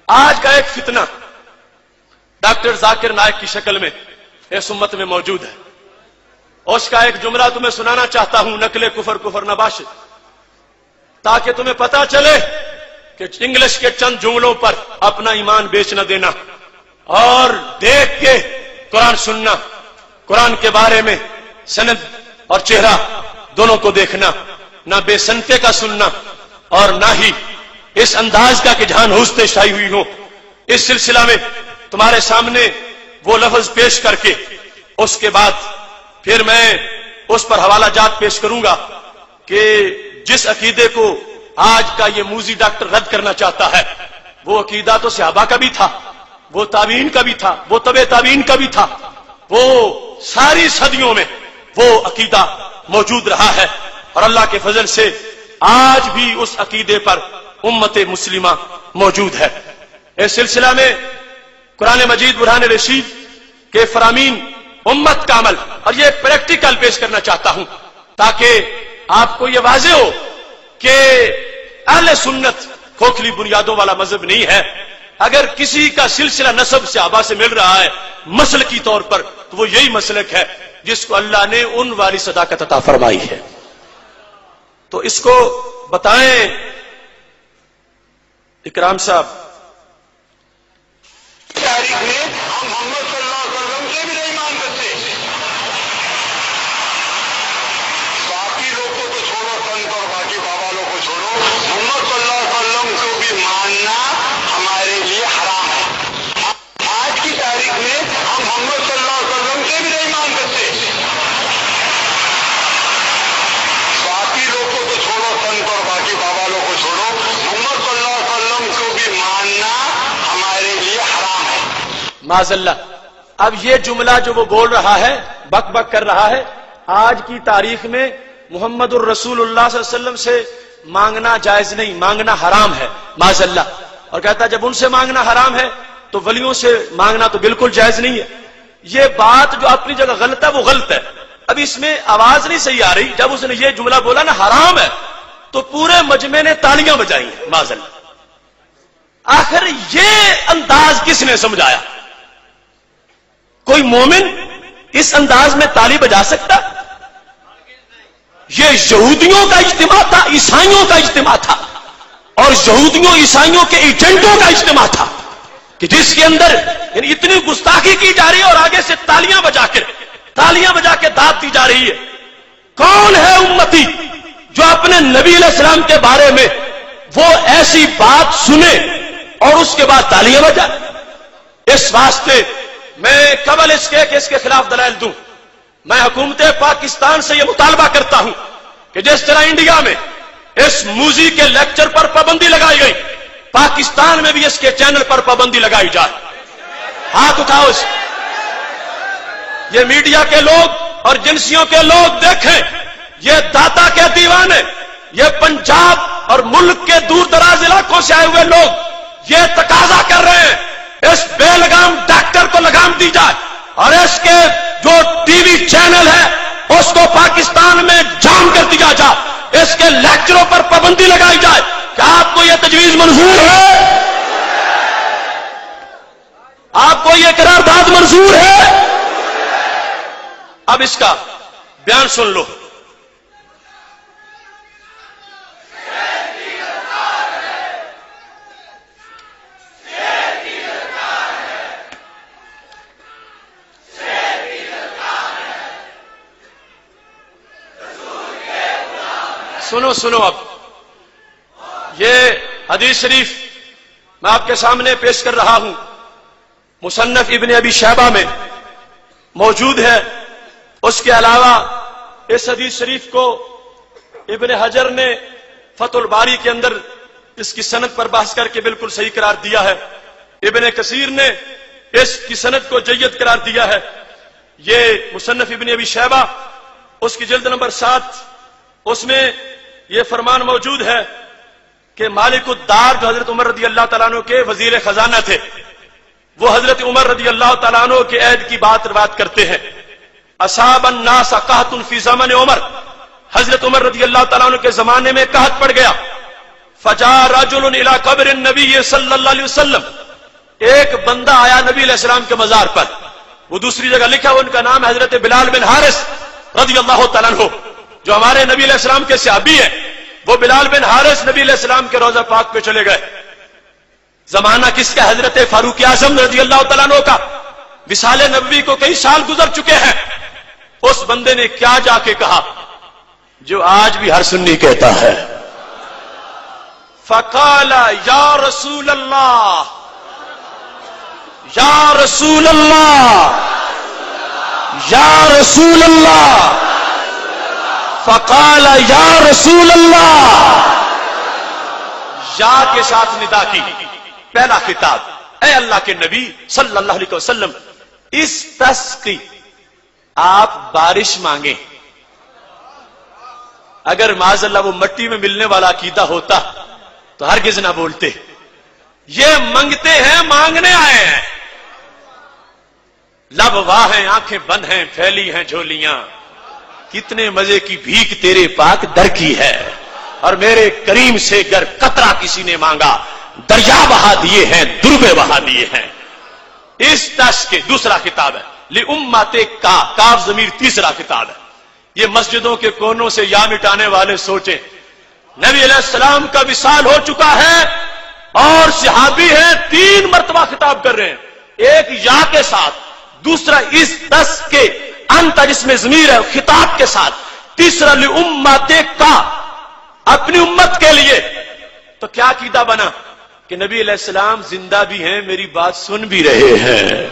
آج کا ایک فتنہ ڈاکٹر ذاکر نائک کی شکل میں اس امت میں موجود ہے. اس کا ایک جملہ تمہیں سنانا چاہتا ہوں، نقل کفر کفر نباش، تاکہ تمہیں پتا چلے کہ انگلش کے چند جملوں پر اپنا ایمان بیچ نہ دینا، اور دیکھ کے قرآن سننا، قرآن کے بارے میں سند اور چہرہ دونوں کو دیکھنا، نہ بے سنتے کا سننا اور نہ ہی اس انداز کا کہ جہاں ہوستے شائی ہوئی ہو. اس سلسلہ میں تمہارے سامنے وہ لفظ پیش کر کے اس کے بعد پھر میں اس پر حوالہ جات پیش کروں گا کہ جس عقیدے کو آج کا یہ موذی ڈاکٹر رد کرنا چاہتا ہے، وہ عقیدہ تو صحابہ کا بھی تھا، وہ تابعین کا بھی تھا، وہ تبع تابعین کا بھی تھا، وہ ساری صدیوں میں وہ عقیدہ موجود رہا ہے، اور اللہ کے فضل سے آج بھی اس عقیدے پر امت مسلمہ موجود ہے. اس سلسلہ میں قرآن مجید برہان رشید کے فرامین امت کا عمل اور یہ پریکٹیکل پیش کرنا چاہتا ہوں تاکہ آپ کو یہ واضح ہو کہ اہل سنت کھوکھلی بنیادوں والا مذہب نہیں ہے. اگر کسی کا سلسلہ نسب سے آبا سے مل رہا ہے مسلکی طور پر تو وہ یہی مسلک ہے جس کو اللہ نے ان والی صداقت عطا فرمائی ہے. تو اس کو بتائیں اکرام صاحب. تاریخ میں ہم محمد صلی اللہ علیہ وسلم سے بھی نہیں مان سکتے. باقی لوگ کو تو چھوڑو، سنت اور باقی بابا لوگ کو چھوڑو، محمد صلی اللہ علیہ وسلم کو بھی ماننا ہمارے لیے حرام ہے. آج کی تاریخ میں ہم محمد صلی اللہ علیہ وسلم سے بھی نہیں مان سکتے. باقی لوگ کو تو چھوڑو، سنت اور باقی بابا لوگ کو چھوڑو، محمد صلی اللہ علیہ وسلم کو بھی ماننا ہمارے لیے حرام ہے. معاذ اللہ. اب یہ جملہ جو وہ بول رہا ہے، بک بک کر رہا ہے، آج کی تاریخ میں محمد الرسول اللہ صلی اللہ علیہ وسلم سے مانگنا جائز نہیں، مانگنا حرام ہے. معاذ اللہ. اور کہتا ہے جب ان سے مانگنا حرام ہے تو ولیوں سے مانگنا تو بالکل جائز نہیں ہے. یہ بات جو اپنی جگہ غلط ہے وہ غلط ہے. اب اس میں آواز نہیں صحیح آ رہی. جب اس نے یہ جملہ بولا نا حرام ہے تو پورے مجمع نے تالیاں بجائی ہیں. معاذ اللہ. آخر یہ انداز کس نے سمجھایا؟ کوئی مومن اس انداز میں تالی بجا سکتا؟ یہ یہودیوں کا اجتماع تھا، عیسائیوں کا اجتماع تھا، اور یہودیوں عیسائیوں کے ایجنٹوں کا اجتماع تھا کہ جس کے اندر یعنی اتنی گستاخی کی جا رہی ہے اور آگے سے تالیاں بجا کے داد دی جا رہی ہے. کون ہے امتی جو اپنے نبی علیہ السلام کے بارے میں وہ ایسی بات سنے اور اس کے بعد تالیاں بجائے؟ اس واسطے میں قبل اس کے کہ اس کے خلاف دلائل دوں، میں حکومت پاکستان سے یہ مطالبہ کرتا ہوں کہ جس طرح انڈیا میں اس موذی کے لیکچر پر پابندی لگائی گئی، پاکستان میں بھی اس کے چینل پر پابندی لگائی جائے. ہاتھ اٹھاؤ. یہ میڈیا کے لوگ اور جنسیوں کے لوگ دیکھیں، یہ داتا کے دیوانے، یہ پنجاب اور ملک کے دور دراز علاقوں سے آئے ہوئے لوگ یہ تقاضا کر رہے ہیں اس بے لگام ڈاکٹر کو لگام دی جائے اور اس کے جو ٹی وی چینل ہے اس کو پاکستان میں جام کر دیا جائے، اس کے لیکچروں پر پابندی لگائی جائے. کیا آپ کو یہ تجویز منظور ہے؟ آپ کو یہ قرارداد منظور ہے؟ اب اس کا بیان سن لو. سنو اب یہ حدیث شریف میں آپ کے سامنے پیش کر رہا ہوں، مصنف ابن ابی شیبہ میں موجود ہے. اس کے علاوہ اس حدیث شریف کو ابن حجر نے فتح الباری کے اندر اس کی سند پر بحث کر کے بالکل صحیح قرار دیا ہے. ابن کثیر نے اس کی سند کو جید قرار دیا ہے. یہ مصنف ابن ابی شیبہ اس کی جلد نمبر 7 اس میں یہ فرمان موجود ہے کہ مالک الدار جو حضرت عمر رضی اللہ تعالیٰ عنہ کے وزیر خزانہ تھے، وہ حضرت عمر رضی اللہ تعالیٰ عنہ کے عہد کی بات روایت کرتے ہیں. اصاب الناس قحط فی زمن عمر، حضرت عمر رضی اللہ تعالیٰ عنہ کے زمانے میں قحط پڑ گیا. فجاء رجل الى قبر النبی صلی اللہ علیہ وسلم، ایک بندہ آیا نبی علیہ السلام کے مزار پر. وہ دوسری جگہ لکھا ہوا ان کا نام حضرت بلال بن حارث رضی اللہ تعالیٰ عنہ، جو ہمارے نبی علیہ السلام کے صحابی ہیں. وہ بلال بن حارث نبی علیہ السلام کے روضہ پاک پہ چلے گئے. زمانہ کس کا؟ حضرت فاروق اعظم رضی اللہ تعالیٰ عنہ کا. وصال نبوی کو کئی سال گزر چکے ہیں. اس بندے نے کیا جا کے کہا جو آج بھی ہر سنی کہتا ہے؟ فقال یا رسول اللہ، یا رسول اللہ، یا رسول اللہ. فقال یا رسول اللہ، یا کے ساتھ ندا کی. پہلا خطاب، اے اللہ کے نبی صلی اللہ علیہ وسلم، اس تسقی آپ بارش مانگیں. اگر معاذ اللہ وہ مٹی میں ملنے والا عقیدہ ہوتا تو ہرگز نہ بولتے. یہ منگتے ہیں، مانگنے آئے ہیں. لب واہ ہیں، آنکھیں بند ہیں، پھیلی ہیں جھولیاں. کتنے مزے کی بھیک تیرے پاک در کی ہے، اور میرے کریم سے گر قطرہ کسی نے مانگا دریا بہا دیے ہیں، دربے بہا دیے ہیں. اس تش کے دوسرا خطاب ہے لِأُمَّتِ کاف ضمیر تیسرا خطاب ہے. یہ مسجدوں کے کونوں سے یا مٹانے والے سوچیں، نبی علیہ السلام کا وصال ہو چکا ہے اور صحابی ہیں، 3 مرتبہ خطاب کر رہے ہیں. ایک یا کے ساتھ، دوسرا اس دس کے انت جس میں ضمیر ہے خطاب کے ساتھ، تیسرا لِأُمَّتِ اپنی امت کے لیے. تو کیا عقیدہ بنا کہ نبی علیہ السلام زندہ بھی ہیں، میری بات سن بھی رہے ہیں.